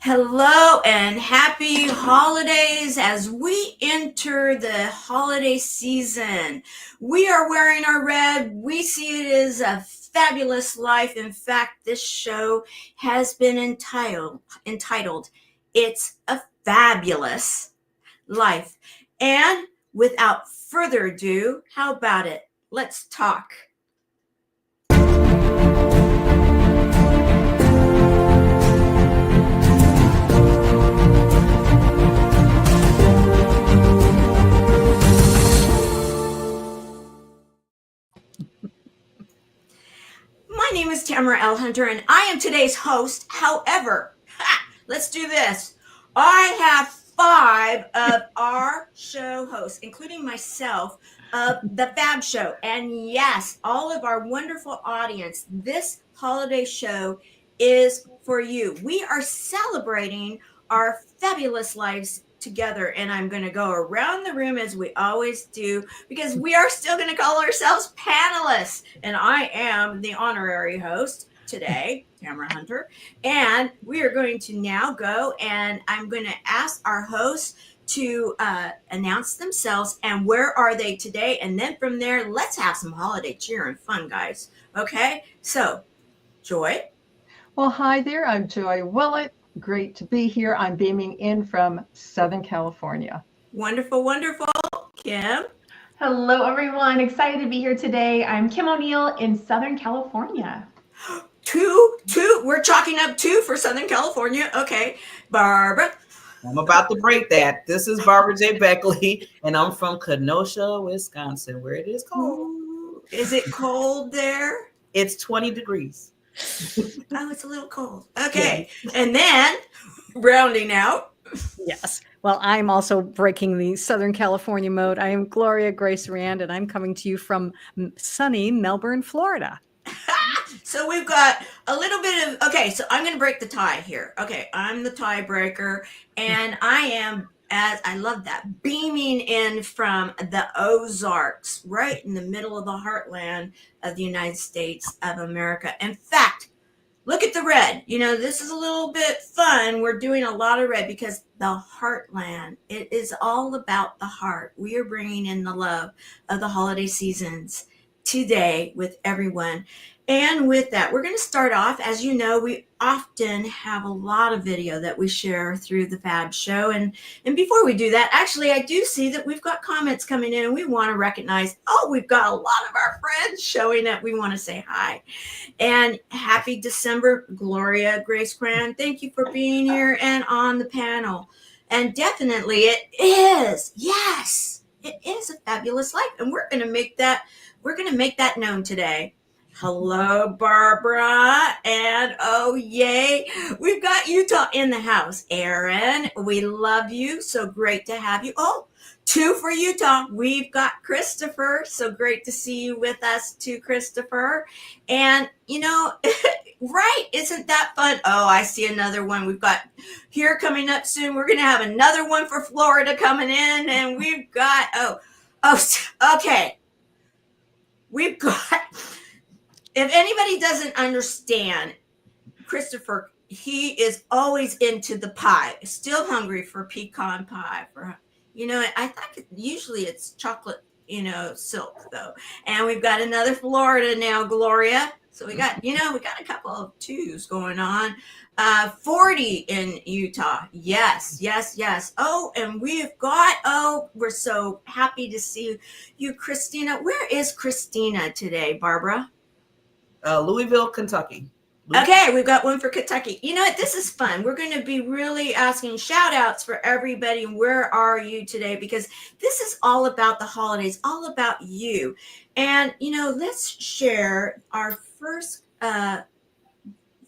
Hello and happy holidays as we enter the holiday season. We are wearing our red. We see it as a fabulous life. In fact, this show has been entitled It's a Fabulous Life. And without further ado, how about it? Let's talk. My name is Tamara L. and I am today's host. However, let's do this. I have 5 of our show hosts, including myself, of the Fab Show. And yes, all of our wonderful audience, this holiday show is for you. We are celebrating our fabulous lives together, and I'm going to go around the room as we always do because we are still going to call ourselves panelists, and I am the honorary host today, Tamara Hunter, and we are going to now go, and I'm going to ask our hosts to announce themselves and where are they today, and then from there, let's have some holiday cheer and fun, guys. Okay, so Joy. Well, hi there. I'm Joy Willett. Great to be here. I'm beaming in from Southern California. Wonderful, wonderful. Kim. Hello, everyone. Excited to be here today. I'm Kim O'Neill in Southern California. Two. We're chalking up 2 for Southern California. Okay. Barbara. I'm about to break that. This is Barbara J. Beckley, and I'm from Kenosha, Wisconsin, where it is cold. Ooh, is it cold there? It's 20 degrees. Oh, it's a little cold. Okay. Yeah. And then rounding out. Yes. Well, I'm also breaking the Southern California mode. I am Gloria Grace Rand, and I'm coming to you from sunny Melbourne, Florida. So we've got a little bit of, okay, so I'm going to break the tie here. Okay, I'm the tiebreaker, and I am, as I love that, beaming in from the Ozarks, right in the middle of the heartland of the United States of America. In fact, look at the red. You know, this is a little bit fun. We're doing a lot of red because the heartland, it is all about the heart. We are bringing in the love of the holiday seasons today with everyone. And with that, we're going to start off. As you know, we often have a lot of video that we share through the Fab Show. And before we do that, actually, I do see that we've got comments coming in and we want to recognize, we've got a lot of our friends showing up. We want to say hi. And happy December, Gloria Grace Cran. Thank you for being here and on the panel. And definitely it is. Yes, it is a fabulous life. And we're going to make that known today. Hello, Barbara. And oh, yay. We've got Utah in the house. Aaron, we love you. So great to have you. Oh, 2 for Utah. We've got Christopher. So great to see you with us too, Christopher. And, you know, right. Isn't that fun? Oh, I see another one. We've got here coming up soon. We're going to have another one for Florida coming in. And we've got, okay. We've got... If anybody doesn't understand, Christopher, he is always into the pie. Still hungry for pecan pie. I think usually it's chocolate, silk though. And we've got another Florida now, Gloria. So we got a couple of 2s going on. 40 in Utah. Yes. Oh, and we've got, we're so happy to see you, Christina. Where is Christina today, Barbara? Louisville, Kentucky. Okay, we've got one for Kentucky. You know what? This is fun. We're going to be really asking shout outs for everybody. Where are you today? Because this is all about the holidays, all about you. And, let's share our first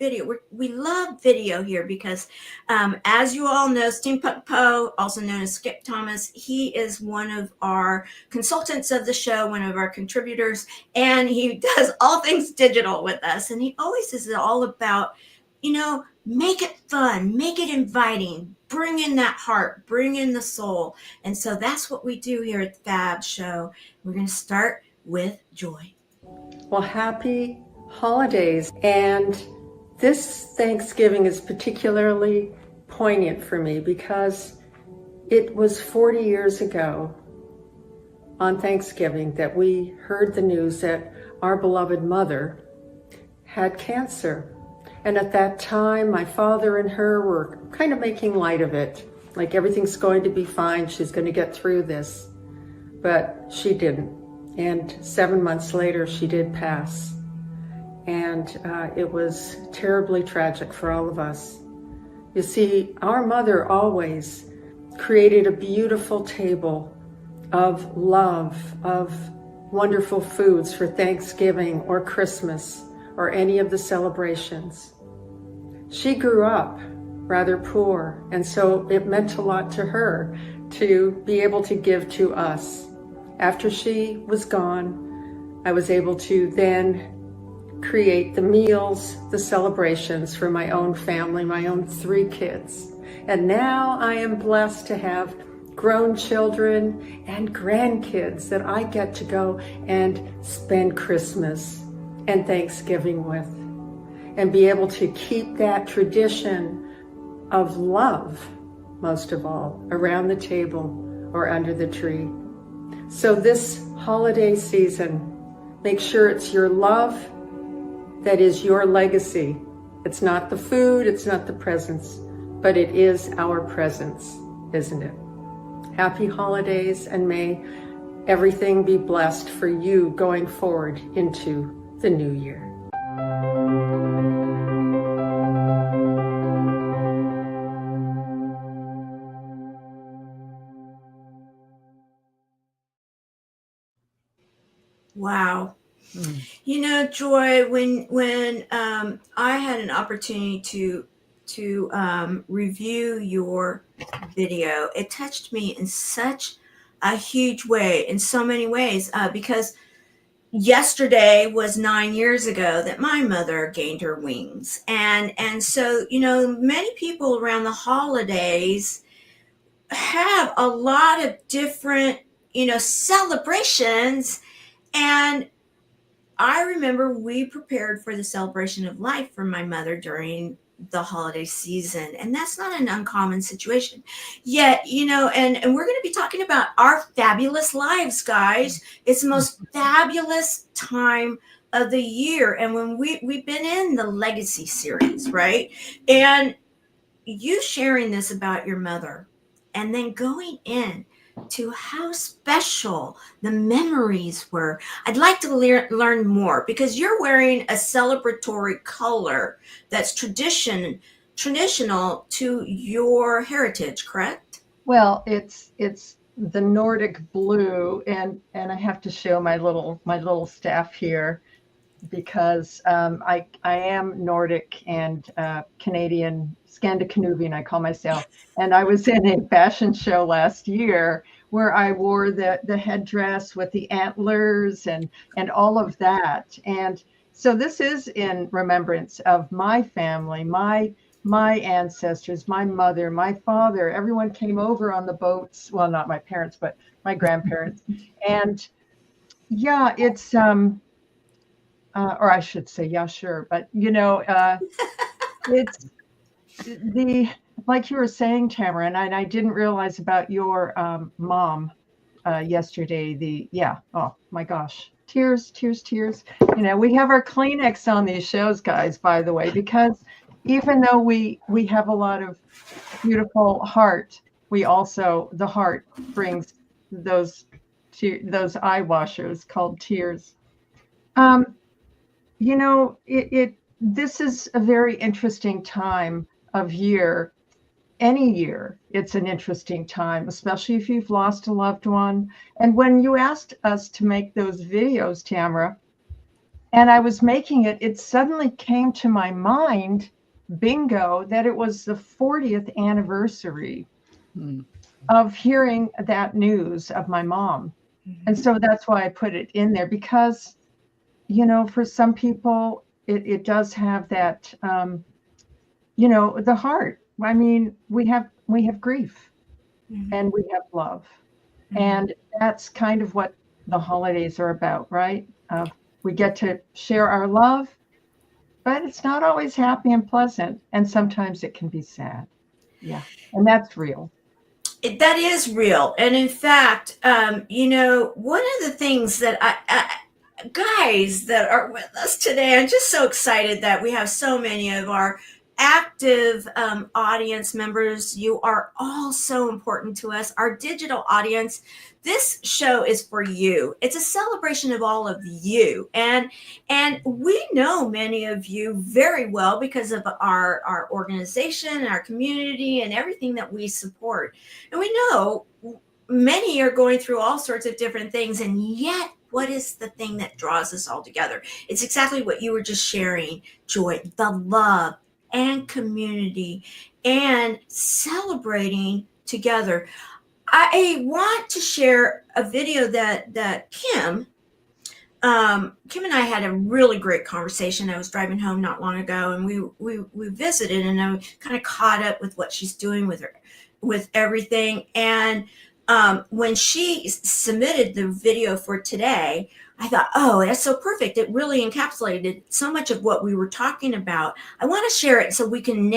video. We love video here because, as you all know, Steampunk Poe, also known as Skip Thomas, he is one of our consultants of the show, one of our contributors, and he does all things digital with us. And he always is all about, make it fun, make it inviting, bring in that heart, bring in the soul. And so that's what we do here at the Fab Show. We're going to start with Joy. Well, happy holidays. And this Thanksgiving is particularly poignant for me because it was 40 years ago on Thanksgiving that we heard the news that our beloved mother had cancer. And at that time, my father and her were kind of making light of it, like everything's going to be fine, she's going to get through this. But she didn't. And 7 months later, she did pass. And it was terribly tragic for all of us. You see, our mother always created a beautiful table of love, of wonderful foods for Thanksgiving or Christmas or any of the celebrations. She grew up rather poor, and so it meant a lot to her to be able to give to us. After she was gone, I was able to then create the meals, the celebrations for my own family, my own 3 kids. And now I am blessed to have grown children and grandkids that I get to go and spend Christmas and Thanksgiving with, and be able to keep that tradition of love, most of all, around the table or under the tree. So this holiday season, make sure it's your love that is your legacy. It's not the food, it's not the presents, but it is our presence, isn't it? Happy holidays, and may everything be blessed for you going forward into the new year. Wow. You know, Joy, when I had an opportunity to review your video, it touched me in such a huge way, in so many ways, because yesterday was 9 years ago that my mother gained her wings, and so, you know, many people around the holidays have a lot of different, you know, celebrations. And I remember we prepared for the celebration of life for my mother during the holiday season. And that's not an uncommon situation. Yet, you know, and we're going to be talking about our fabulous lives, guys. It's the most fabulous time of the year. And when we've been in the legacy series, right? And you sharing this about your mother and then going in to how special the memories were. I'd like to learn more, because you're wearing a celebratory color that's traditional to your heritage, correct? Well, it's the Nordic blue, and I have to show my little staff here because I am Nordic and Canadian, Scandinavian, I call myself. And I was in a fashion show last year where I wore the headdress with the antlers and all of that. And so this is in remembrance of my family, my ancestors, my mother, my father. Everyone came over on the boats. Well, not my parents, but my grandparents. And yeah, it's or I should say, yeah, sure. But, you know, it's like you were saying, Tamara, and I didn't realize about your mom yesterday. Oh my gosh, tears. You know, we have our Kleenex on these shows, guys, by the way, because even though we have a lot of beautiful heart, we also, the heart brings those eye washers called tears. You know, this is a very interesting time of year. Any year, it's an interesting time, especially if you've lost a loved one. And when you asked us to make those videos, Tamara, and I was making it, it suddenly came to my mind, bingo, that it was the 40th anniversary of hearing that news of my mom. And so that's why I put it in there, because you know, for some people, it does have that, you know, the heart. I mean, we have grief and we have love. And that's kind of what the holidays are about, right? We get to share our love, but it's not always happy and pleasant. And sometimes it can be sad. Yeah. And that's real. That is real. And in fact, one of the things that guys that are with us today, I'm just so excited that we have so many of our active audience members. You are all so important to us. Our digital audience, this show is for you. It's a celebration of all of you. And we know many of you very well because of our organization, our community, and everything that we support. And we know many are going through all sorts of different things, and yet what is the thing that draws us all together? It's exactly what you were just sharing, Joy, the love and community and celebrating together. I want to share a video that Kim and I had a really great conversation. I was driving home not long ago, and we visited, and I kind of caught up with what she's doing with everything. And when she submitted the video for today, I thought, oh, that's so perfect. It really encapsulated so much of what we were talking about. I want to share it so we can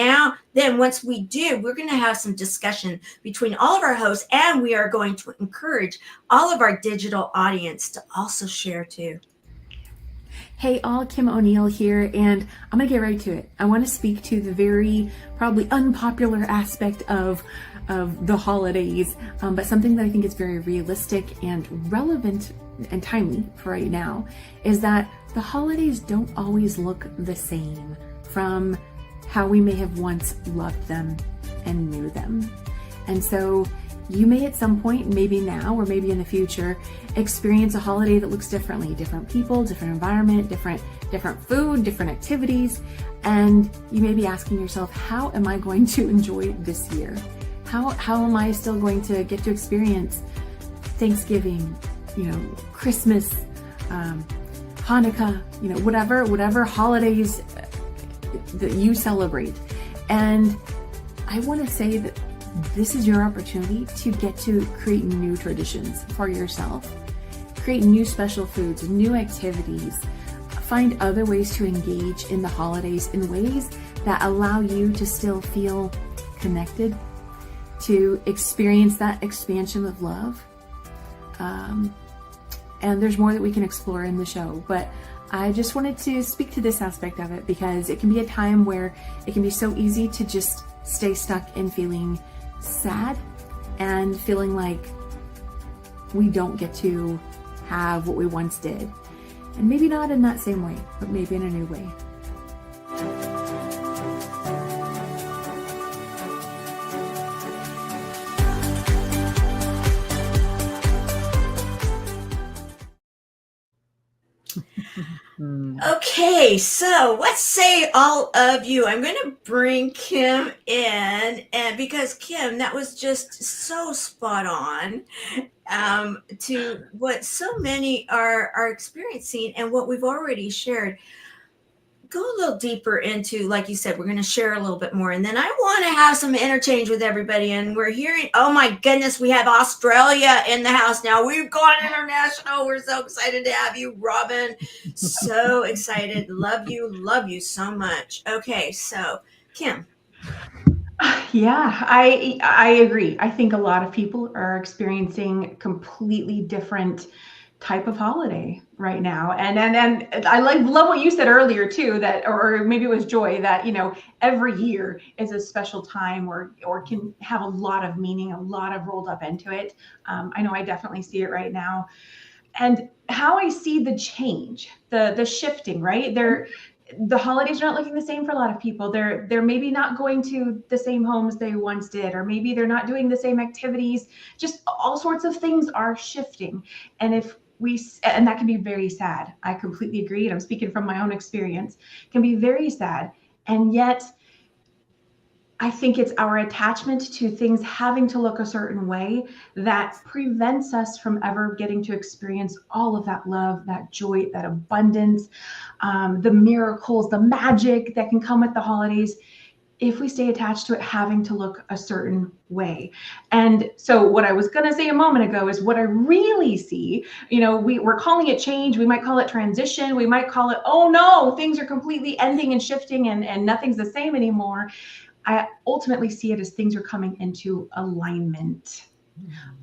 then once we do, we're going to have some discussion between all of our hosts, and we are going to encourage all of our digital audience to also share too. Hey all, Kim O'Neill here, and I'm gonna get right to it. I want to speak to the very probably unpopular aspect of the holidays, but something that I think is very realistic and relevant and timely for right now is that the holidays don't always look the same from how we may have once loved them and knew them. And so you may at some point, maybe now or maybe in the future, experience a holiday that looks differently. Different people, different environment, different food, different activities. And you may be asking yourself, how am I going to enjoy this year? How am I still going to get to experience Thanksgiving, Christmas, Hanukkah, whatever holidays that you celebrate. And I want to say that this is your opportunity to get to create new traditions for yourself, create new special foods, new activities, find other ways to engage in the holidays in ways that allow you to still feel connected, to experience that expansion of love. And there's more that we can explore in the show, but I just wanted to speak to this aspect of it because it can be a time where it can be so easy to just stay stuck in feeling sad and feeling like we don't get to have what we once did. And maybe not in that same way, but maybe in a new way. Okay, so what say all of you? I'm going to bring Kim in, and because Kim, that was just so spot on to what so many are experiencing and what we've already shared. Go a little deeper into, like you said, we're going to share a little bit more. And then I want to have some interchange with everybody. And we're hearing, oh my goodness, we have Australia in the house now. We've gone international. We're so excited to have you, Robin. So excited. Love you so much. Okay, so Kim. Yeah, I agree. I think a lot of people are experiencing completely different type of holiday right now, and I love what you said earlier too, that or maybe it was Joy, that every year is a special time or can have a lot of meaning, a lot of rolled up into it. I know I definitely see it right now, and how I see the change, the shifting, right? The holidays are not looking the same for a lot of people. They're maybe not going to the same homes they once did, or maybe they're not doing the same activities. Just all sorts of things are shifting, and and that can be very sad. I completely agree, and I'm speaking from my own experience. It can be very sad, and yet I think it's our attachment to things having to look a certain way that prevents us from ever getting to experience all of that love, that joy, that abundance, the miracles, the magic that can come with the holidays, if we stay attached to it having to look a certain way. And so what I was going to say a moment ago is what I really see, we're calling it change. We might call it transition. We might call it, oh no, things are completely ending and shifting and nothing's the same anymore. I ultimately see it as things are coming into alignment.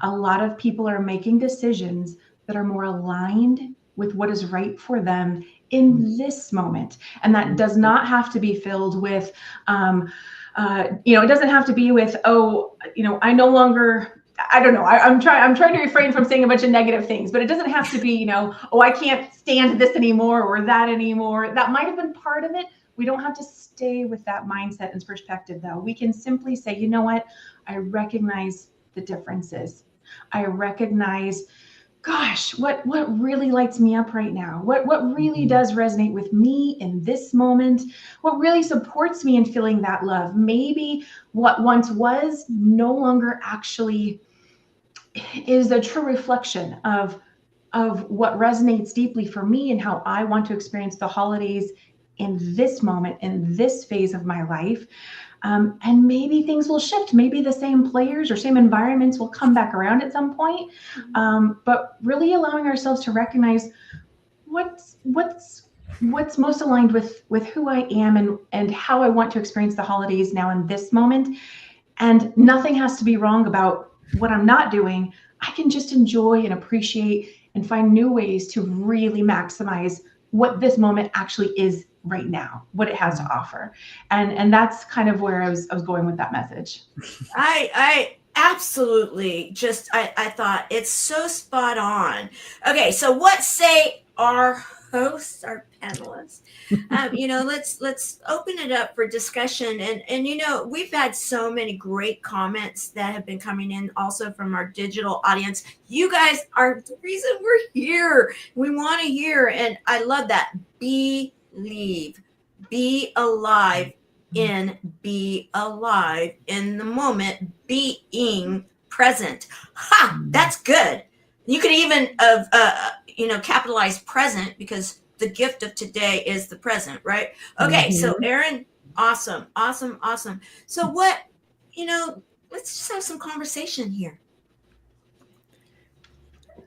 A lot of people are making decisions that are more aligned with what is right for them in this moment. And that does not have to be filled with, it doesn't have to be with, I no longer, I don't know. I'm trying to refrain from saying a bunch of negative things, but it doesn't have to be, I can't stand this anymore or that anymore. That might have been part of it. We don't have to stay with that mindset and perspective, though. We can simply say, you know what? I recognize the differences. I recognize, gosh, what really lights me up right now? What really does resonate with me in this moment? What really supports me in feeling that love? Maybe what once was no longer actually is a true reflection of what resonates deeply for me and how I want to experience the holidays in this moment, in this phase of my life. And maybe things will shift. Maybe the same players or same environments will come back around at some point. But really allowing ourselves to recognize what's most aligned with who I am and how I want to experience the holidays now in this moment. And nothing has to be wrong about what I'm not doing. I can just enjoy and appreciate and find new ways to really maximize what this moment actually is right now, what it has to offer. And that's kind of where I was going with that message. I absolutely I thought it's so spot on. Okay, so what say our hosts, our panelists? Let's open it up for discussion. And we've had so many great comments that have been coming in also from our digital audience. You guys are the reason we're here. We want to hear, and I love that. Believe, be alive be alive in the moment, being present. Ha! That's good. You could even capitalize present, because the gift of today is the present, right? Okay, so Erin, awesome. So let's just have some conversation here.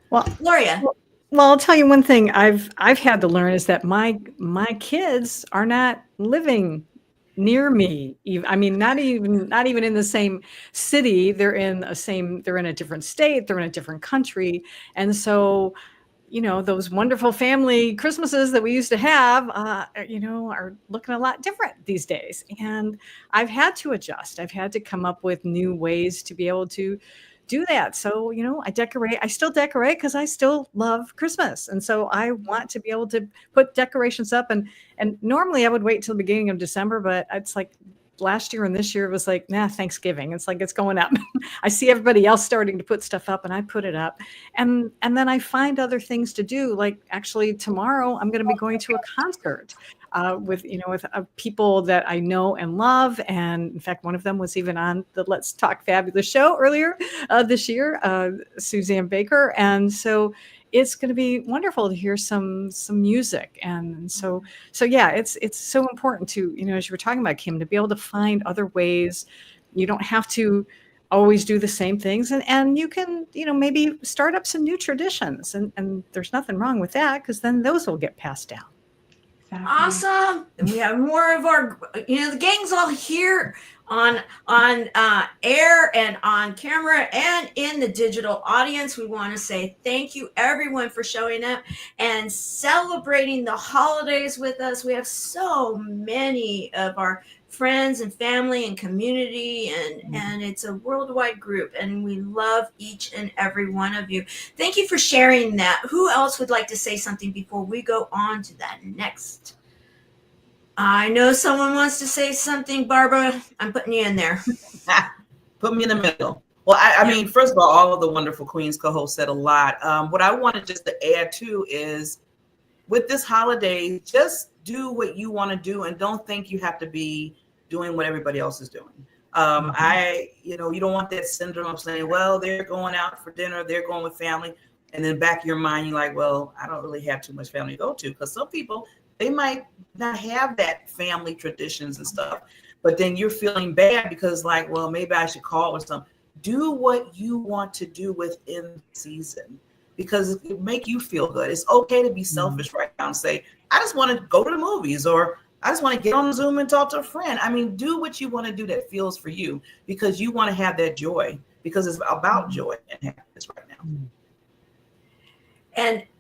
Well, Gloria. Well, I'll tell you one thing I've had to learn is that my kids are not living near me. I mean, not even in the same city. They're in a different state. They're in a different country. And so, those wonderful family Christmases that we used to have, are looking a lot different these days. And I've had to adjust. I've had to come up with new ways to be able to do that. So, I still decorate because I still love Christmas. And so I want to be able to put decorations up, and normally I would wait till the beginning of December, but it's like last year and this year it was like, Thanksgiving. It's like, it's going up. I see everybody else starting to put stuff up and I put it up. And then I find other things to do. Like actually tomorrow I'm going to be going to a concert with people that I know and love. And in fact, one of them was even on the Let's Talk Fabulous show earlier this year, Suzanne Baker. And so it's going to be wonderful to hear some music. And so yeah, it's so important to, as you were talking about, Kim, to be able to find other ways. You don't have to always do the same things, and you can, maybe start up some new traditions, and there's nothing wrong with that, because then those will get passed down. Exactly. Awesome. And we have more of our, the gang's all here on air and on camera and in the digital audience. We want to say thank you, everyone, for showing up and celebrating the holidays with us. We have so many of our friends and family and community, and it's a worldwide group, and we love each and every one of you. Thank you for sharing that. Who else would like to say something before we go on to that next? I know someone wants to say something. Barbara, I'm putting you in there. Put me in the middle. Well, I mean, first of all of the wonderful Queens co-hosts said a lot. What I wanted just to add too is, with this holiday, just do what you want to do and don't think you have to be doing what everybody else is doing. You don't want that syndrome of saying, well, they're going out for dinner, they're going with family. And then back of your mind, you're like, well, I don't really have too much family to go to, because some people, they might not have that family traditions and stuff, but then you're feeling bad because like, well, maybe I should call or something. Do what you want to do within the season, because it make you feel good. It's okay to be selfish right now and say, I just want to go to the movies, or I just want to get on Zoom and talk to a friend. I mean, do what you want to do that feels for you, because you want to have that joy, because it's about joy and happiness right now.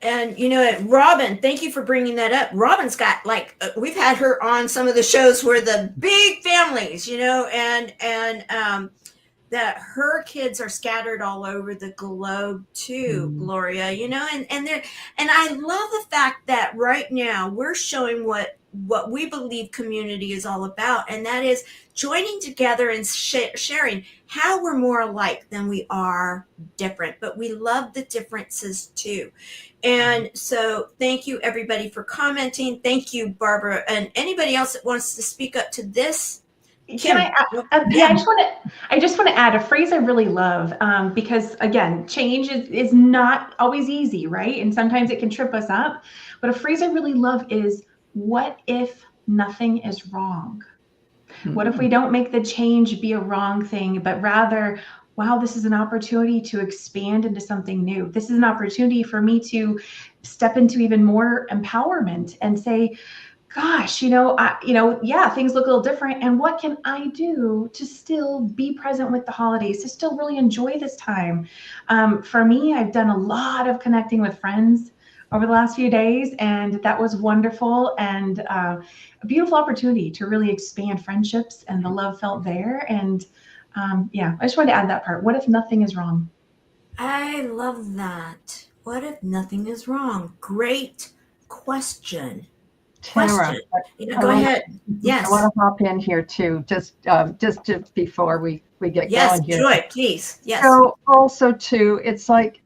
And you know, Robin, thank you for bringing that up. Robin's got like we've had her on some of the shows where the big families, you know, and that her kids are scattered all over the globe too, Gloria, you know, and I love the fact that right now we're showing what we believe community is all about, and that is joining together and sharing how we're more alike than we are different, but we love the differences too. And so thank you everybody for commenting. Thank you, Barbara, and anybody else that wants to speak up to this. Can I? I just want to add a phrase I really love, because again, change is not always easy, right? And sometimes it can trip us up. But a phrase I really love is, "What if nothing is wrong? What if we don't make the change be a wrong thing, but rather, wow, this is an opportunity to expand into something new. This is an opportunity for me to step into even more empowerment and say, gosh, yeah, things look a little different. And what can I do to still be present with the holidays, to still really enjoy this time?" For me, I've done a lot of connecting with friends over the last few days, and that was wonderful, and a beautiful opportunity to really expand friendships and the love felt there. And yeah, I just wanted to add that part. What if nothing is wrong? I love that. What if nothing is wrong? Great question. Tamara, Go ahead. Yes. I want to hop in here too, just before we get going here. Joy, please. Yes. So also too, it's like,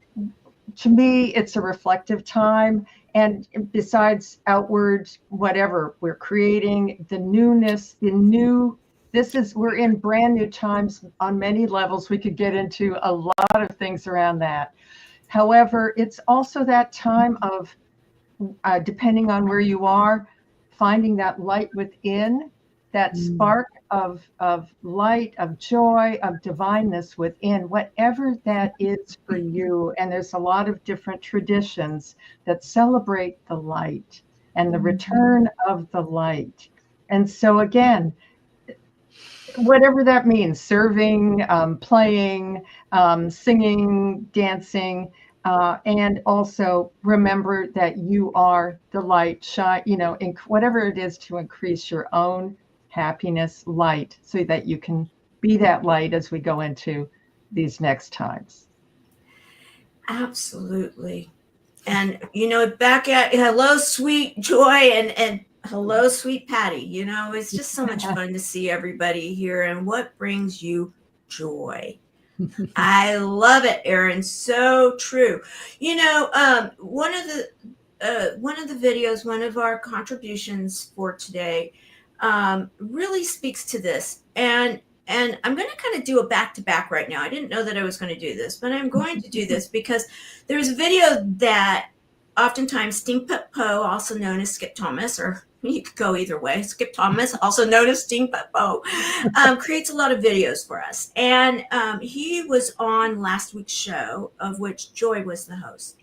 to me, it's a reflective time. And besides outward, whatever we're creating, the newness, we're in brand new times on many levels. We could get into a lot of things around that. However, it's also that time of, depending on where you are, finding that light within, that spark of light, of joy, of divineness within, whatever that is for you. And there's a lot of different traditions that celebrate the light and the return of the light. And so again, whatever that means, serving, playing, singing, dancing, and also remember that you are the light, shine, in whatever it is to increase your own happiness, light, so that you can be that light as we go into these next times. Absolutely. And, back at hello, sweet Joy, and hello, sweet Patty. It's just so much fun to see everybody here, and what brings you joy. I love it, Erin. So true. One of the videos, one of our contributions for today, really speaks to this. And I'm going to kind of do a back-to-back right now. I didn't know that I was going to do this, but I'm going to do this because there's a video that oftentimes Steampunk Poe, also known as Skip Thomas, or you could go either way, Skip Thomas, also known as Steampunk Poe, creates a lot of videos for us. And he was on last week's show, of which Joy was the host.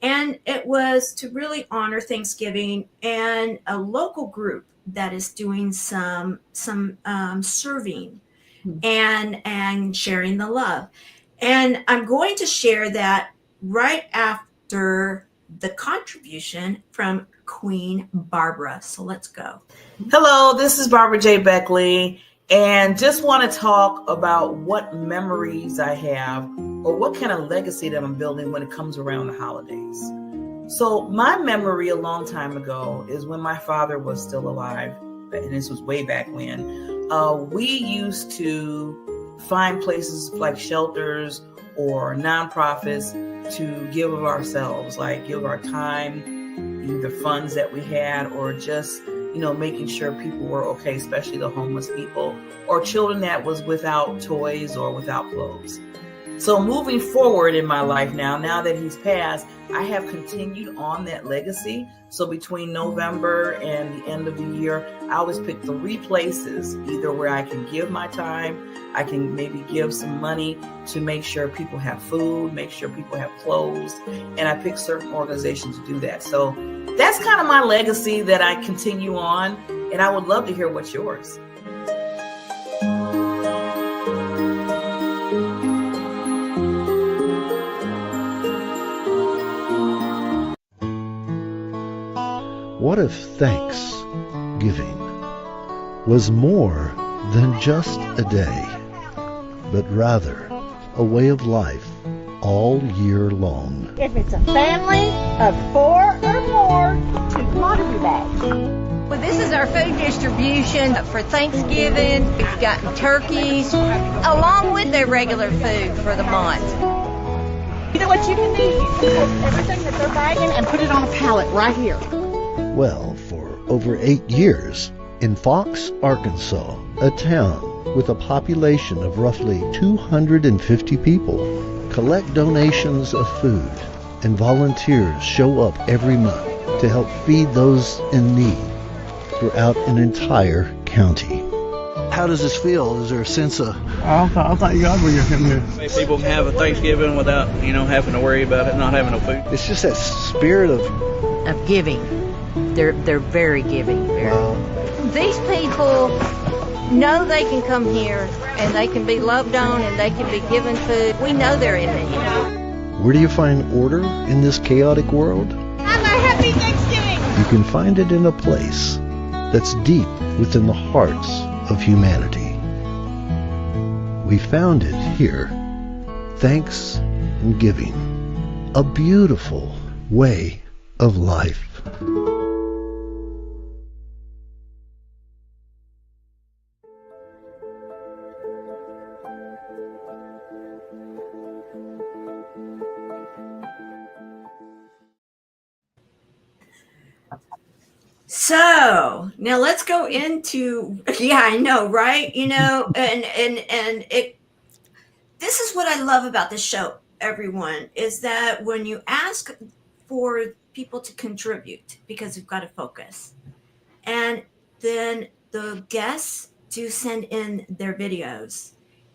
And it was to really honor Thanksgiving and a local group that is doing some serving and sharing the love. And I'm going to share that right after the contribution from Queen Barbara. So let's go. Hello, this is Barbara J. Beckley, and just want to talk about what memories I have or what kind of legacy that I'm building when it comes around the holidays. So my memory a long time ago is when my father was still alive, and this was way back when. We used to find places like shelters or nonprofits to give of ourselves, like give our time, either funds that we had, or just, making sure people were okay, especially the homeless people or children that was without toys or without clothes. So moving forward in my life now that he's passed, I have continued on that legacy. So between November and the end of the year, I always pick 3 places, either where I can give my time, I can maybe give some money to make sure people have food, make sure people have clothes, and I pick certain organizations to do that. So that's kind of my legacy that I continue on. And And I would love to hear what's yours. What if Thanksgiving was more than just a day, but rather a way of life all year long? If it's a family of 4 or more, 2 commodity bags. Well, this is our food distribution for Thanksgiving. We've gotten turkeys, along with their regular food for the month. You know what you can do? You can take everything that they're bagging and put it on a pallet right here. Well, for over 8 years, in Fox, Arkansas, a town with a population of roughly 250 people, collect donations of food, and volunteers show up every month to help feed those in need throughout an entire county. How does this feel? Is there a sense of... I thank God for you coming here. People can have a Thanksgiving without, having to worry about it, not having no food. It's just that spirit of Giving. They're very giving. wow. These people know they can come here and they can be loved on and they can be given food. We know they're in need. Where do you find order in this chaotic world? Have a happy Thanksgiving! You can find it in a place that's deep within the hearts of humanity. We found it here. Thanks and giving. A beautiful way of life. So now let's go into, yeah, I know, right? And this is what I love about this show, everyone, is that when you ask for people to contribute, because we've got to focus, and then the guests do send in their videos,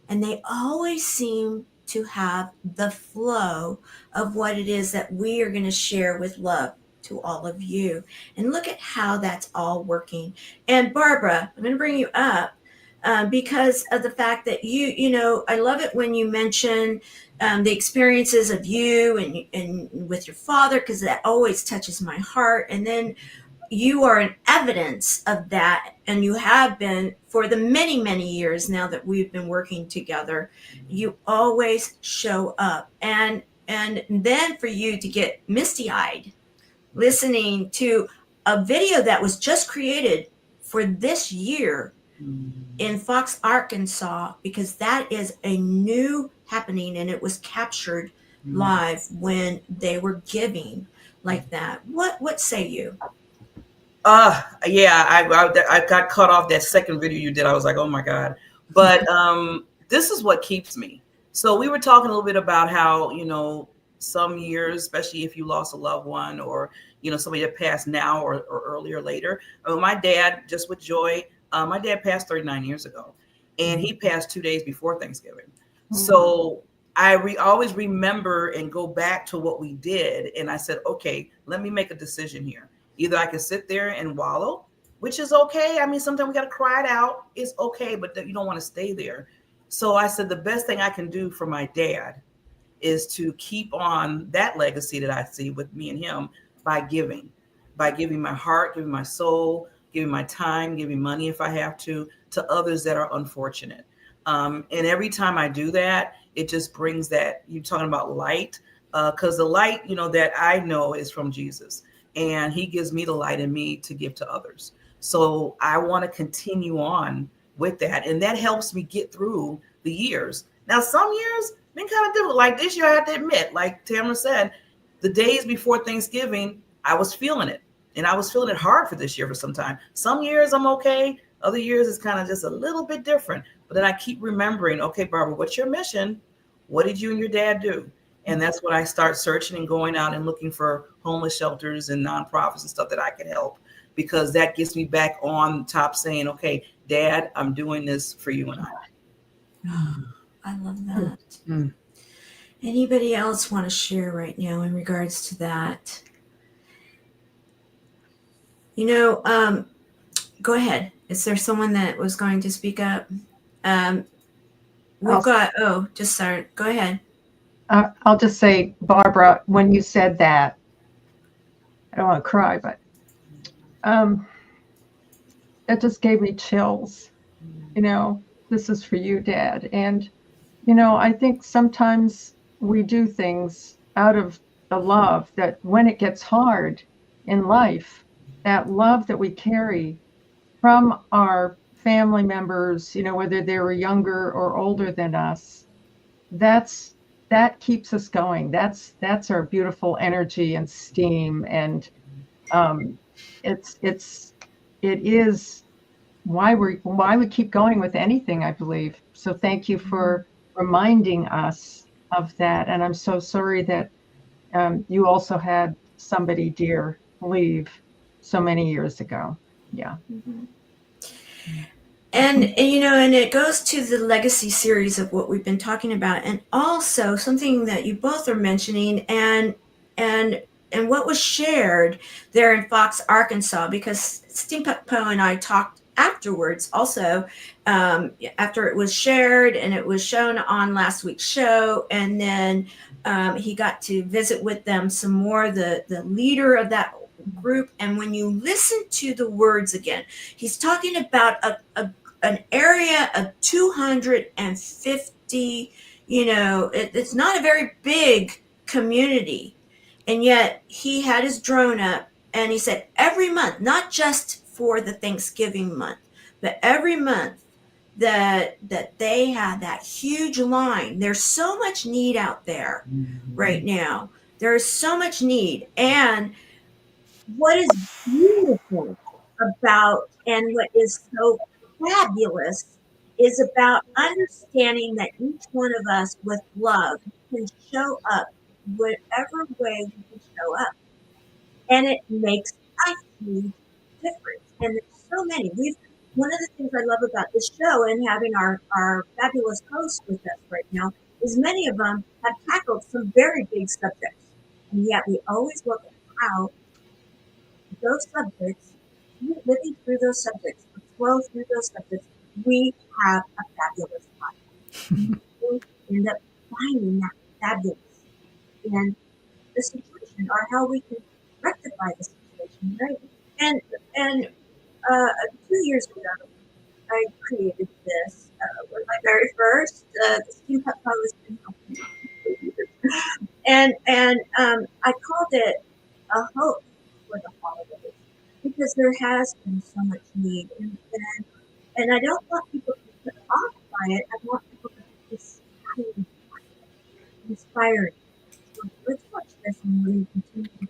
and they always seem to have the flow of what it is that we are going to share with love to all of you. And look at how that's all working. And Barbara, I'm going to bring you up because of the fact that I love it when you mention the experiences of you and with your father, because that always touches my heart. And then you are an evidence of that, and you have been for the many, many years now that we've been working together. You always show up, and then for you to get misty-eyed listening to a video that was just created for this year in Fox, Arkansas, because that is a new happening, and it was captured live when they were giving like that. What say you? Yeah, I got caught off that second video you did. I was like, oh my God. But this is what keeps me. So we were talking a little bit about how, some years, especially if you lost a loved one or, somebody that passed now or earlier or later. My dad, just with joy, my dad passed 39 years ago, and he passed 2 days before Thanksgiving. Mm-hmm. So I always remember and go back to what we did. And I said, okay, let me make a decision here. Either I can sit there and wallow, which is okay. I mean, sometimes we got to cry it out. It's okay, but you don't want to stay there. So I said, the best thing I can do for my dad is to keep on that legacy that I see with me and him by giving my heart, giving my soul, giving my time, giving money if I have to others that are unfortunate. And every time I do that, it just brings that, you're talking about light, because the light, that I know is from Jesus, and he gives me the light in me to give to others. So I want to continue on with that. And that helps me get through the years. Now, some years been kind of difficult. Like this year, I have to admit, like Tamara said, the days before Thanksgiving, I was feeling it. And I was feeling it hard for this year for some time. Some years I'm okay. Other years it's kind of just a little bit different. But then I keep remembering, okay, Barbara, what's your mission? What did you and your dad do? And that's when I start searching and going out and looking for homeless shelters and nonprofits and stuff that I can help, because that gets me back on top saying, okay, Dad, I'm doing this for you and I. I love that. Mm-hmm. Anybody else want to share right now in regards to that? Go ahead. Is there someone that was going to speak up? We've I'll- got, oh, just sorry. Go ahead. I'll just say, Barbara, when you said that, I don't want to cry, but it just gave me chills. You know, this is for you, Dad. And, you know, I think sometimes we do things out of the love that when it gets hard in life, that love that we carry from our family members, you know, whether they were younger or older than us, that keeps us going. That's our beautiful energy and steam. And it is why we keep going with anything, I believe. So thank you for reminding us of that. And I'm so sorry that you also had somebody dear leave so many years ago. Yeah. Mm-hmm. And you know, and it goes to the legacy series of what we've been talking about, and also something that you both are mentioning, and what was shared there in Fox, Arkansas, because Steampunk Poe and I talked afterwards also, after it was shared and it was shown on last week's show, and then he got to visit with them some more, the leader of that group. And when you listen to the words again, he's talking about an area of 250, you know, it's not a very big community. And yet he had his drone up and he said every month, not just for the Thanksgiving month, but every month that they had that huge line. There's so much need out there right now. There's so much need. And what is beautiful about, and what is so fabulous, is about understanding that each one of us with love can show up whatever way we can show up. And it makes a huge difference. And there's so many. One of the things I love about this show and having our fabulous hosts with us right now is many of them have tackled some very big subjects. And yet we always look at how those subjects, living through those subjects, flow through those subjects, we have a fabulous life. We end up finding that fabulous in the situation, or how we can rectify the situation, right? And 2 years ago, I created this with my very first Steampunk Post, and I called it a hope for the holidays, because there has been so much need, and I don't want people to be put off by it. I want people to be inspired. So let's watch this and we'll continue.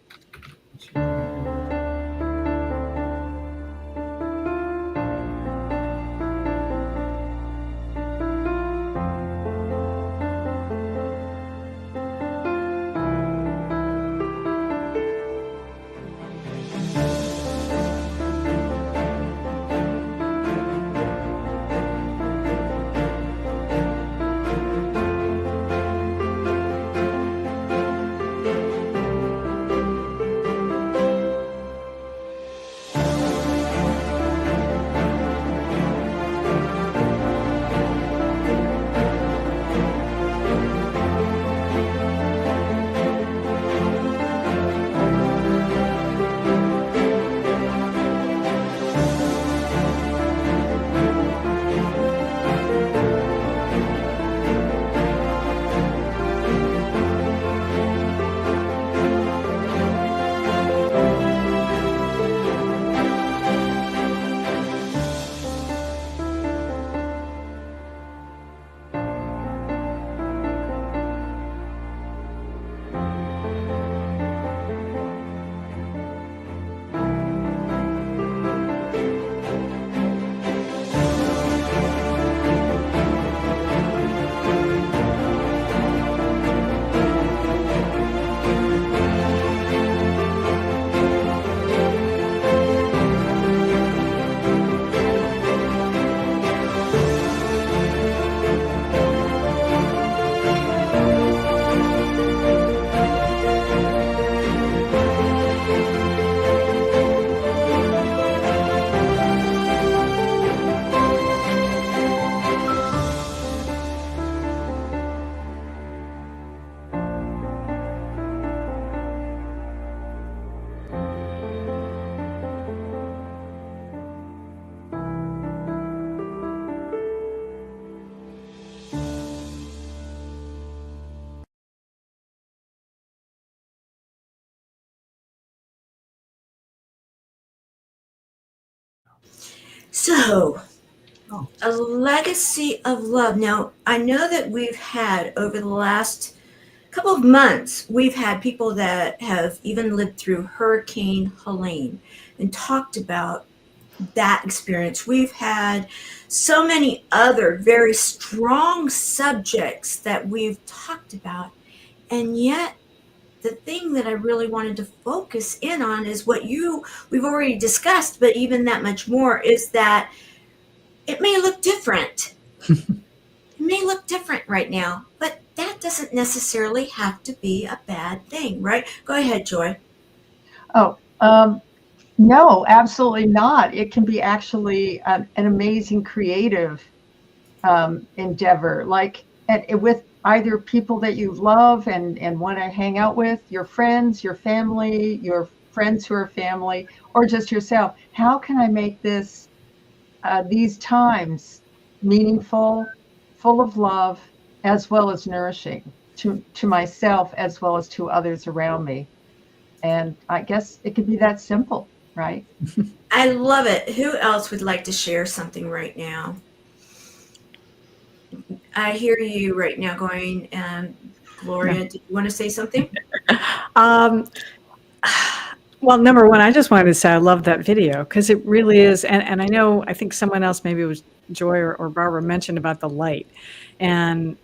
So, a legacy of love. Now, I know that we've had over the last couple of months, we've had people that have even lived through Hurricane Helene and talked about that experience. We've had so many other very strong subjects that we've talked about. And yet, the thing that I really wanted to focus in on is what we've already discussed, but even that much more is that it may look different. It may look different right now, but that doesn't necessarily have to be a bad thing, right? Go ahead, Joy. Oh, no, absolutely not. It can be actually an amazing creative endeavor, like with either people that you love and want to hang out with, your friends, your family, your friends who are family, or just yourself. How can I make these times meaningful, full of love, as well as nourishing to myself as well as to others around me? And I guess it could be that simple, right? I love it. Who else would like to share something right now? I hear you right now going, Gloria, did you want to say something? Well, number one, I just wanted to say I love that video because it really is. And I think someone else, maybe it was Joy or Barbara, mentioned about the light. And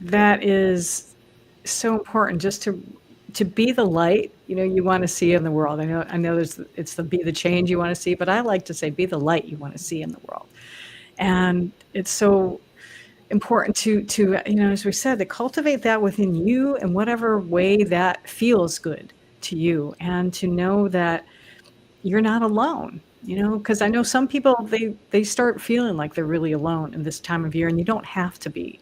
that is so important, just to be the light, you want to see in the world. I know it's be the change you want to see, but I like to say be the light you want to see in the world. And it's so important to as we said, to cultivate that within you in whatever way that feels good to you, and to know that you're not alone, because I know some people, they start feeling like they're really alone in this time of year, and you don't have to be.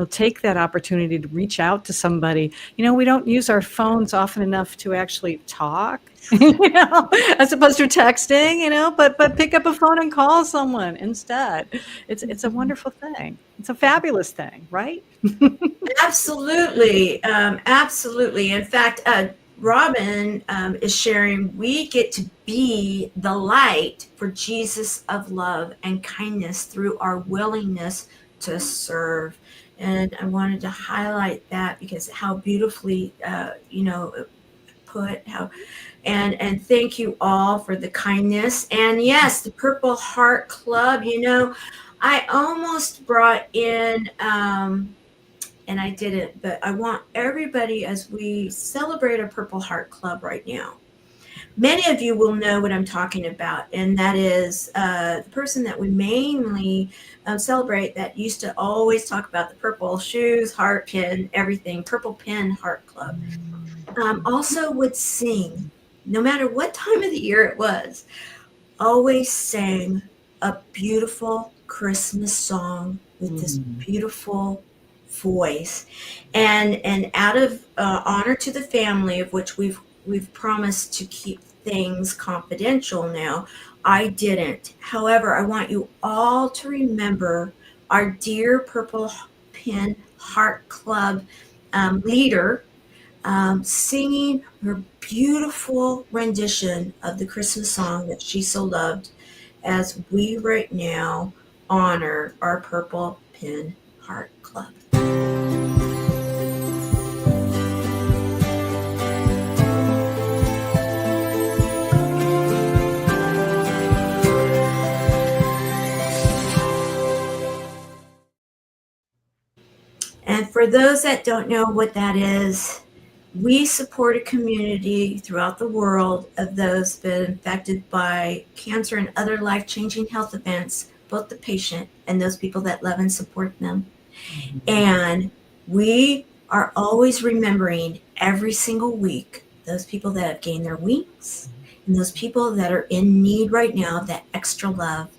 Take that opportunity to reach out to somebody. We don't use our phones often enough to actually talk, as opposed to texting, but pick up a phone and call someone instead. It's a wonderful thing. It's a fabulous thing, right? Absolutely. Absolutely. In fact, Robin is sharing, we get to be the light for Jesus of love and kindness through our willingness to serve. And I wanted to highlight that because how beautifully, put, and thank you all for the kindness. And yes, the Purple Heart Club, I almost brought in, and I didn't, but I want everybody, as we celebrate our Purple Heart Club right now, many of you will know what I'm talking about, and that is the person that we mainly celebrate that used to always talk about the purple shoes, heart pin, everything, Purple Pin Heart Club. Also would sing, no matter what time of the year it was, always sang a beautiful Christmas song with this beautiful voice, and out of honor to the family, of which we've promised to keep things confidential now, I didn't. However, I want you all to remember our dear Purple Pin Heart Club leader singing her beautiful rendition of the Christmas song that she so loved, as we right now honor our Purple Pin Heart Club. And for those that don't know what that is, we support a community throughout the world of those that have been infected by cancer and other life-changing health events, both the patient and those people that love and support them. And we are always remembering every single week those people that have gained their wings and those people that are in need right now of that extra love.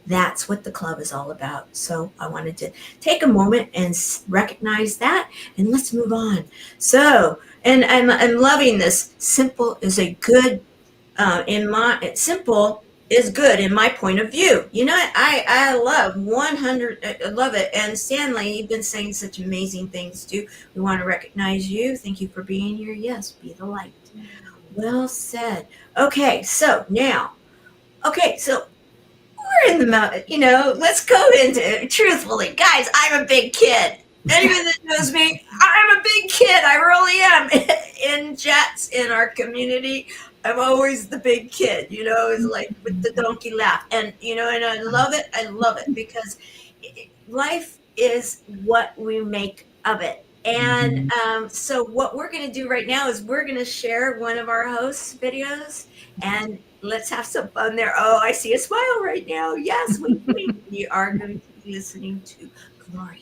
That's what the club is all about. So I wanted to take a moment and recognize that, and let's move on. So, and I'm loving this. Simple is a good, simple is good in my point of view. I love 100, I love it. And Stanley, you've been saying such amazing things too. We want to recognize you. Thank you for being here. Yes, be the light. Well said. Okay, so we're in the mountain, let's go into it truthfully. Guys, I'm a big kid. Anyone that knows me, I'm a big kid. I really am. In Jets, in our community, I'm always the big kid, it's like with the donkey laugh. And, and I love it. I love it because life is what we make of it. And so what we're going to do right now is we're going to share one of our hosts' videos, and let's have some fun there. Oh, I see a smile right now. Yes, we are going to be listening to Gloria.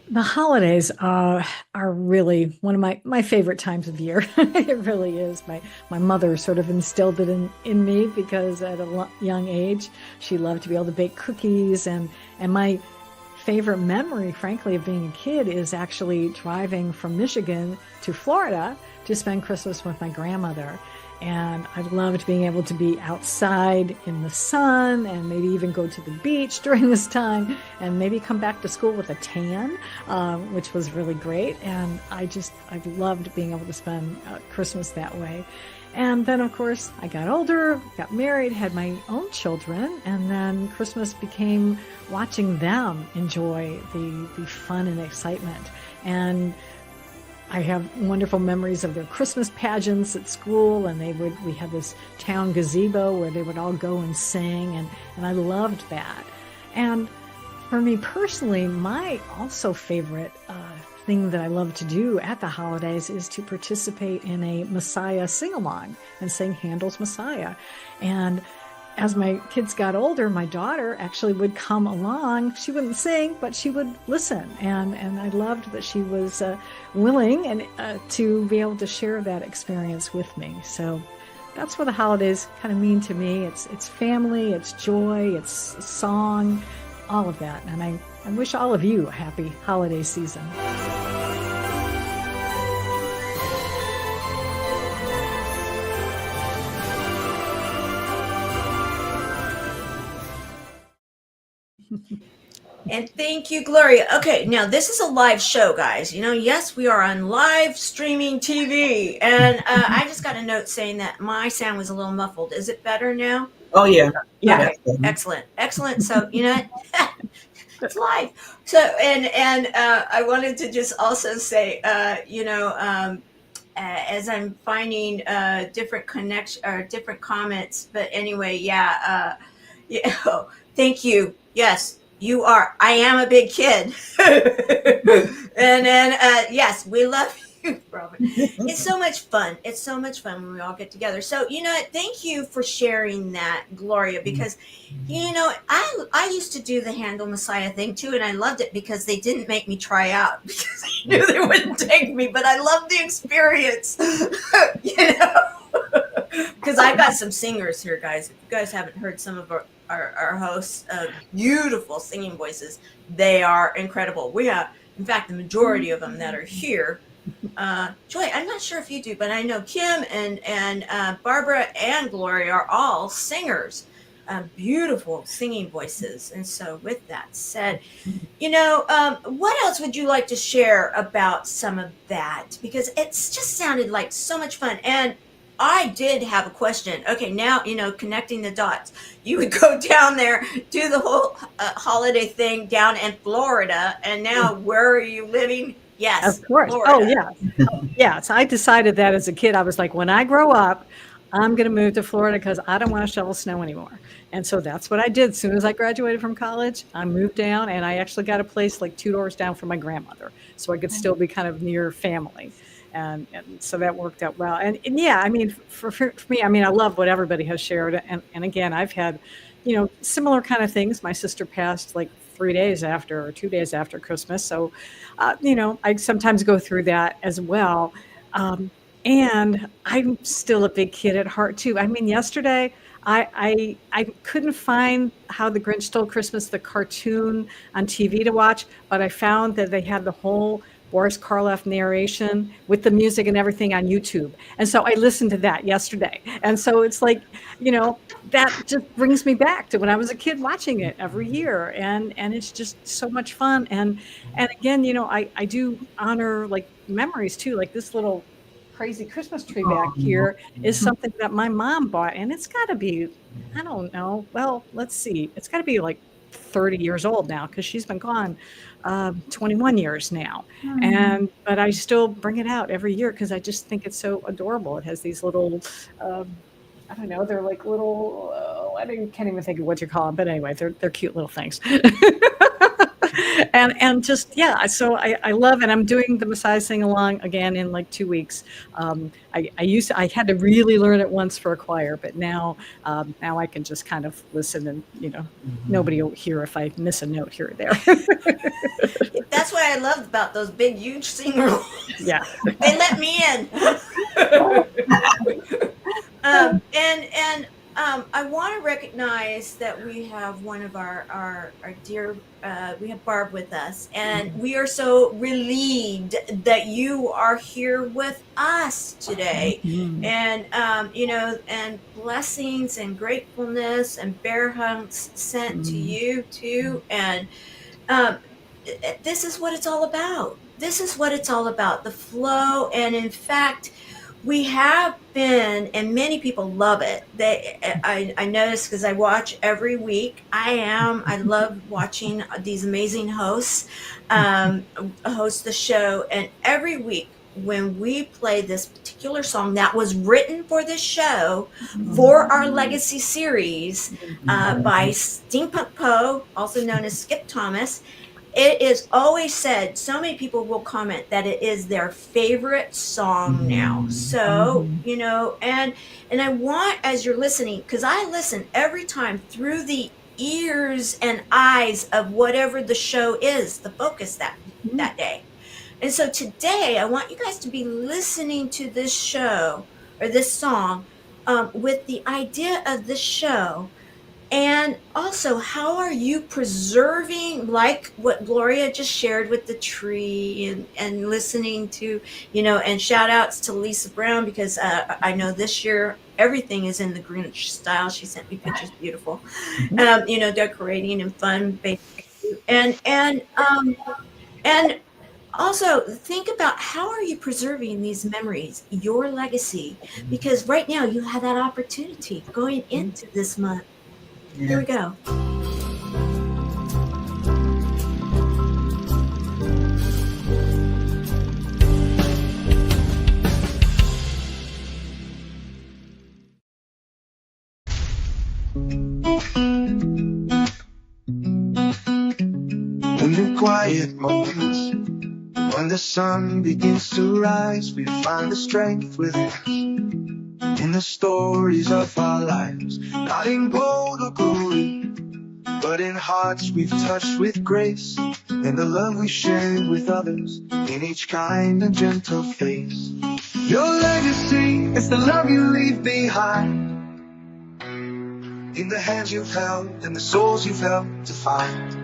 The holidays are really one of my favorite times of year. It really is. My mother sort of instilled it in me because at a young age, she loved to be able to bake cookies. And my favorite memory, frankly, of being a kid is actually driving from Michigan to Florida to spend Christmas with my grandmother. And I loved being able to be outside in the sun and maybe even go to the beach during this time and maybe come back to school with a tan, which was really great. And I loved being able to spend Christmas that way. And then, of course, I got older, got married, had my own children, and then Christmas became watching them enjoy the fun and excitement. And I have wonderful memories of their Christmas pageants at school, and we had this town gazebo where they would all go and sing, and I loved that. And for me personally, my also favorite thing that I love to do at the holidays is to participate in a Messiah sing-along and sing Handel's Messiah. And as my kids got older, my daughter actually would come along. She wouldn't sing, but she would listen. And I loved that she was willing and to be able to share that experience with me. So that's what the holidays kind of mean to me. It's family, it's joy, it's song, all of that. And I wish all of you a happy holiday season. And thank you, Gloria. Okay, now this is a live show, guys. Yes, we are on live streaming TV. And I just got a note saying that my sound was a little muffled. Is it better now? Oh, yeah. Yeah. Okay. Excellent. So, it's live. So, and I wanted to just also say, as I'm finding different different comments, but anyway, thank you. Yes, you are. I am a big kid. And then, yes, we love you, Robert. It's so much fun. It's so much fun when we all get together. So, thank you for sharing that, Gloria, because, I used to do the Handel Messiah thing too, and I loved it because they didn't make me try out because I knew they wouldn't take me, but I loved the experience, because I've got some singers here, guys. If you guys haven't heard some of our hosts' beautiful singing voices, they are incredible. We have, in fact, the majority of them that are here. Joy, I'm not sure if you do, but I know Kim and Barbara and Gloria are all singers, beautiful singing voices. And so with that said, what else would you like to share about some of that? Because it's just sounded like so much fun. And I did have a question. Okay, now, connecting the dots. You would go down there, do the whole holiday thing down in Florida, and now where are you living? Yes, of course. Florida. Oh, yeah. Yeah, so I decided that as a kid. I was like, when I grow up, I'm going to move to Florida because I don't want to shovel snow anymore. And so that's what I did. As soon as I graduated from college, I moved down, and I actually got a place like 2 doors down from my grandmother, so I could still be kind of near family. And so that worked out well. And yeah, I mean, for me, I mean, I love what everybody has shared. And again, I've had, similar kind of things. My sister passed like 3 days after or 2 days after Christmas. So, I sometimes go through that as well. And I'm still a big kid at heart too. I mean, yesterday I couldn't find How the Grinch Stole Christmas, the cartoon on TV to watch, but I found that they had the whole Boris Karloff narration with the music and everything on YouTube. And so I listened to that yesterday. And so it's like, that just brings me back to when I was a kid watching it every year. And it's just so much fun. And again, I do honor like memories too, like this little crazy Christmas tree back here is something that my mom bought, and it's got to be, I don't know. Well, let's see. It's got to be like 30 years old now because she's been gone 21 years now. But I still bring it out every year because I just think it's so adorable. It has these little, I don't know, they're like little, can't even think of what you call them, but anyway, they're cute little things. and just, yeah, so I love it. I'm doing the Messiah Sing Along again in like 2 weeks. I had to really learn it once for a choir, but now I can just kind of listen and, nobody will hear if I miss a note here or there. That's what I loved about those big, huge singers. Yeah. They let me in. I want to recognize that we have one of our dear, we have Barb with us, and we are so relieved that you are here with us today. And, and blessings and gratefulness and bear hugs sent to you too. And this is what it's all about. This is what it's all about, the flow. And in fact, we have been, and many people love it. I notice because I watch every week. I love watching these amazing hosts host the show. And every week when we play this particular song that was written for this show, for our Legacy series by Steampunk Poe, also known as Skip Thomas, it is always said, so many people will comment that it is their favorite song now. So, and I want, as you're listening, because I listen every time through the ears and eyes of whatever the show is, the focus that day. And so today, I want you guys to be listening to this show or this song with the idea of this show. And also, how are you preserving, like what Gloria just shared with the tree and listening to, and shout outs to Lisa Brown, because I know this year everything is in the Greenwich style. She sent me pictures, beautiful, decorating and fun, basically. And also think about how are you preserving these memories, your legacy, because right now you have that opportunity going into this month. Here we go. In the quiet moments, when the sun begins to rise, we find the strength within us. In the stories of our lives, not in gold or glory, but in hearts we've touched with grace, in the love we shared with others, in each kind and gentle face. Your legacy is the love you leave behind, in the hands you've held and the souls you've helped to find.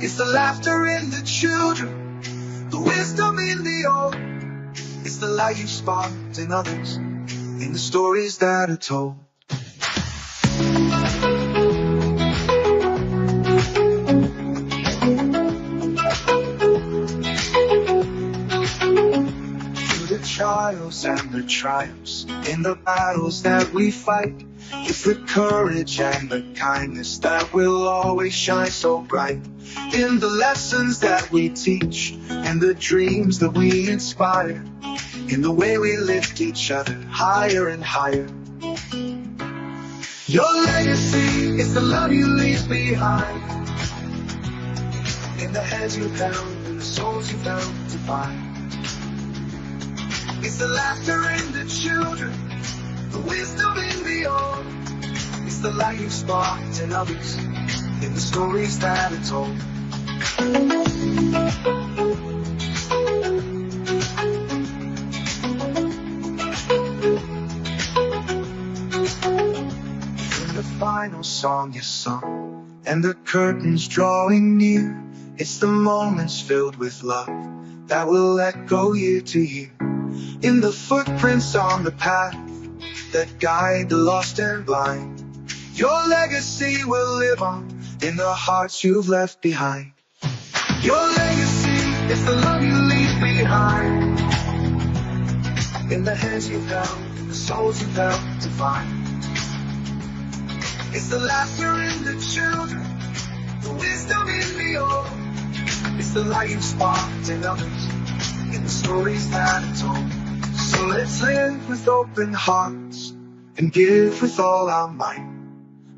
It's the laughter in the children, the wisdom in the old. It's the light you sparked in others, in the stories that are told. Through the trials and the triumphs, in the battles that we fight, it's the courage and the kindness that will always shine so bright. In the lessons that we teach and the dreams that we inspire, in the way we lift each other higher and higher. Your legacy is the love you leave behind, in the hands you've held and the souls you've helped to find. It's the laughter in the children, the wisdom in the old. It's the light you've sparked in others, in the stories that are told. The final song you sung, and the curtains drawing near, it's the moments filled with love that will echo year to year. In the footprints on the path that guide the lost and blind, your legacy will live on in the hearts you've left behind. Your legacy is the love you leave behind, in the hands you've held, in the souls you've helped to find. It's the laughter in the children, the wisdom in the old. It's the light you've sparked in others, in the stories that are told. So let's live with open hearts and give with all our might.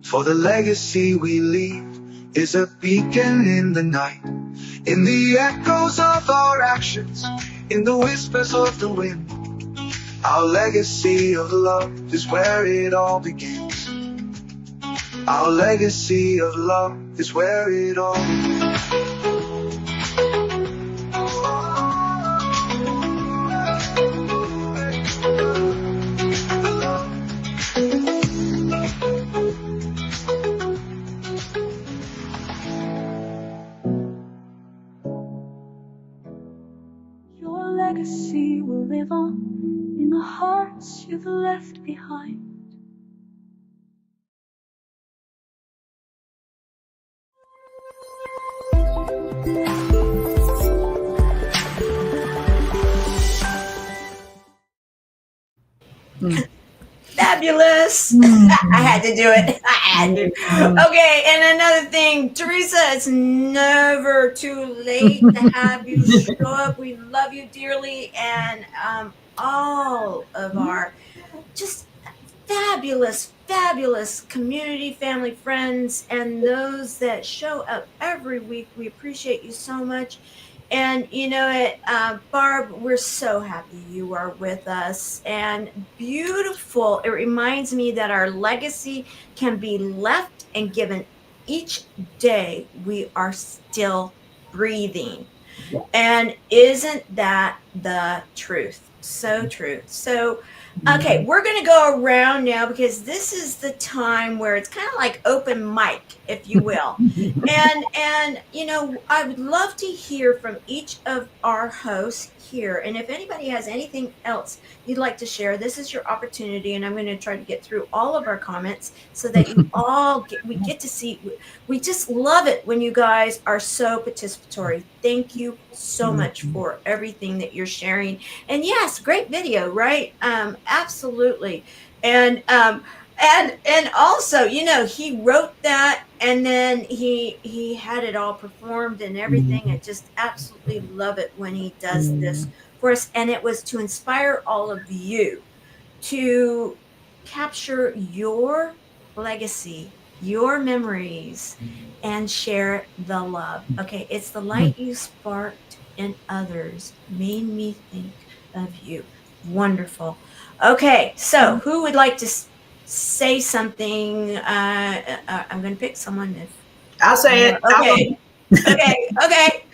For the legacy we leave is a beacon in the night, in the echoes of our actions, in the whispers of the wind. Our legacy of love is where it all begins. Our legacy of love is where it all begins. Your legacy will live on in the hearts you've left behind. Fabulous. I had to do it. I had to. Okay, and another thing, Teresa, it's never too late to have you show up. We love you dearly, and all of our just fabulous community, family, friends, and those that show up every week. We appreciate you so much. And you know it, Barb, we're so happy you are with us, and beautiful. It reminds me that our legacy can be left and given each day we are still breathing. And isn't that the truth? So true. So, okay, we're going to go around now because this is the time where it's kind of like open mic, if you will. And you know, I would love to hear from each of our hosts here. And if anybody has anything else you'd like to share, this is your opportunity. And I'm going to try to get through all of our comments so that you all we get to see. We just love it when you guys are so participatory. Thank you so much for everything that you're sharing. And yes, great video, right? Absolutely. And also, you know, he wrote that and then he had it all performed and everything. I just absolutely love it when he does this for us. And it was to inspire all of you to capture your legacy, your memories, and share the love. Okay, it's the light you sparked in others made me think of you. Wonderful. Okay, so who would like to say something? I'm going to pick someone. If I'll say it. Okay. Okay.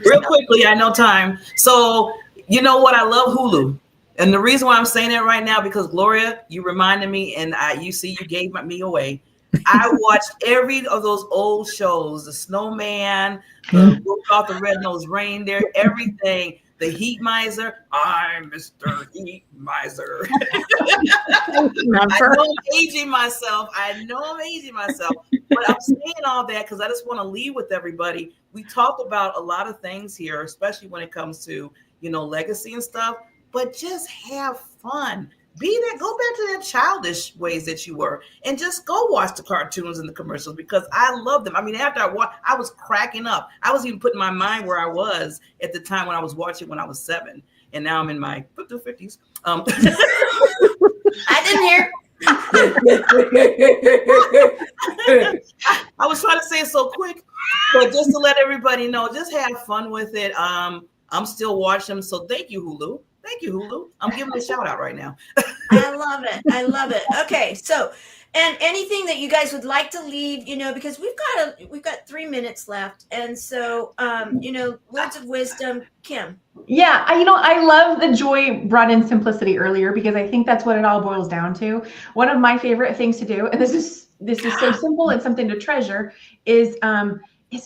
Real quickly, I know time. So, you know what? I love Hulu. And the reason why I'm saying that right now, because Gloria, you reminded me, and you gave me away. I watched every of those old shows, The Snowman, the Rudolph the Red-Nosed Reindeer, everything. The Heat Miser. I'm Mr. Heat Miser. I know I'm aging myself. But I'm saying all that because I just want to leave with everybody. We talked about a lot of things here, especially when it comes to, you know, legacy and stuff, but just have fun. Be that, go back to that childish ways that you were, and just go watch the cartoons and the commercials because I love them. I mean, after I was cracking up. I was even putting my mind where I was at the time when I was watching when I was 7, and now I'm in my 50s. I didn't hear. I was trying to say it so quick, but just to let everybody know, just have fun with it. I'm still watching them, so thank you, Hulu. Thank you, Hulu. I'm giving a shout out right now. I love it. Okay, so, and anything that you guys would like to leave, you know, because we've got 3 minutes left, and so, you know, words of wisdom, Kim. Yeah, I love the joy brought in simplicity earlier because I think that's what it all boils down to. One of my favorite things to do, and this is so simple and something to treasure, is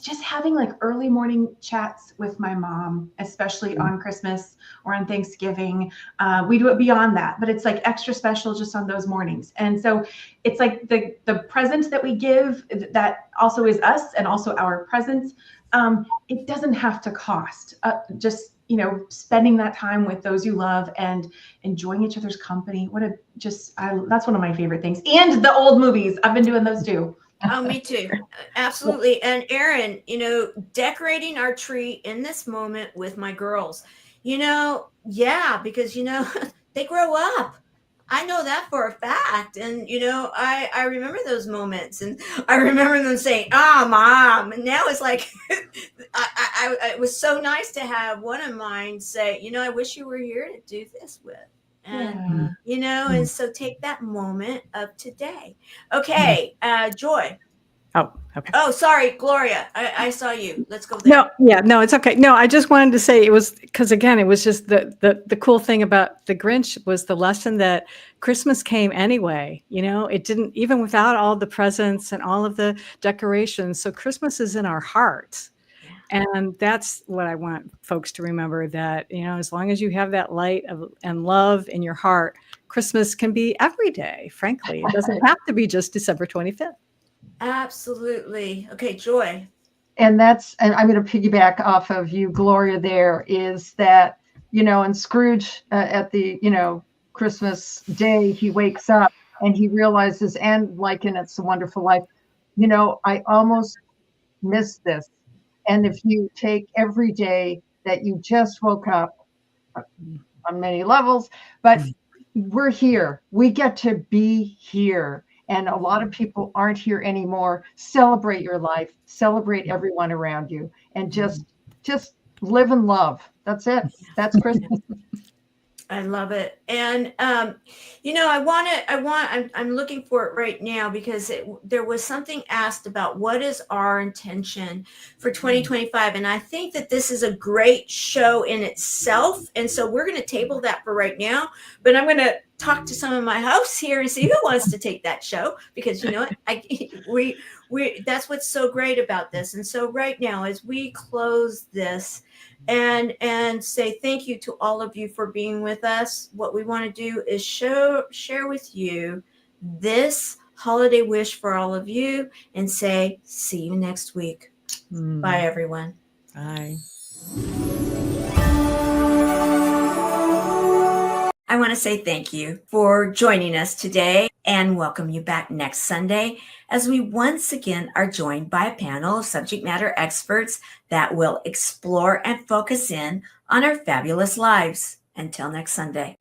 just having like early morning chats with my mom, especially on Christmas or on Thanksgiving. We do it beyond that, but it's like extra special just on those mornings. And so it's like the present that we give that also is us and also our presence. It doesn't have to cost. Just you know, spending that time with those you love and enjoying each other's company. That's one of my favorite things. And the old movies, I've been doing those too. Oh, me too. Absolutely. And Erin, you know, decorating our tree in this moment with my girls, you know, yeah, because, you know, they grow up. I know that for a fact. And, you know, I remember those moments, and I remember them saying, "Ah, Mom." And now it's like, it was so nice to have one of mine say, you know, "I wish you were here to do this with." And, you know, and so take that moment of today. Okay. Joy. Oh, okay. Oh, sorry, Gloria. I saw you. Let's go there. No, yeah, no, it's okay. No, I just wanted to say it was because, again, it was just the cool thing about the Grinch was the lesson that Christmas came anyway. You know, it didn't, even without all the presents and all of the decorations. So Christmas is in our hearts. And that's what I want folks to remember, that, you know, as long as you have that light and love in your heart, Christmas can be every day, frankly. It doesn't have to be just December 25th. Absolutely. Okay, Joy. And I'm going to piggyback off of you, Gloria, there is that, you know, and Scrooge at the, you know, Christmas day, he wakes up and he realizes, and like in It's a Wonderful Life, you know, I almost missed this. And if you take every day that you just woke up on many levels, but we're here, we get to be here. And a lot of people aren't here anymore. Celebrate your life, celebrate everyone around you, and just live and love. That's it. That's Christmas. I love it. And, you know, I'm looking for it right now because there was something asked about what is our intention for 2025. And I think that this is a great show in itself. And so we're going to table that for right now, but I'm going to talk to some of my hosts here and see who wants to take that show, because, you know, that's what's so great about this. And so right now, as we close this, and say thank you to all of you for being with us, what we want to do is share with you this holiday wish for all of you, and say see you next week. Bye, everyone. Bye. I want to say thank you for joining us today and welcome you back next Sunday as we once again are joined by a panel of subject matter experts that will explore and focus in on our fabulous lives. Until next Sunday.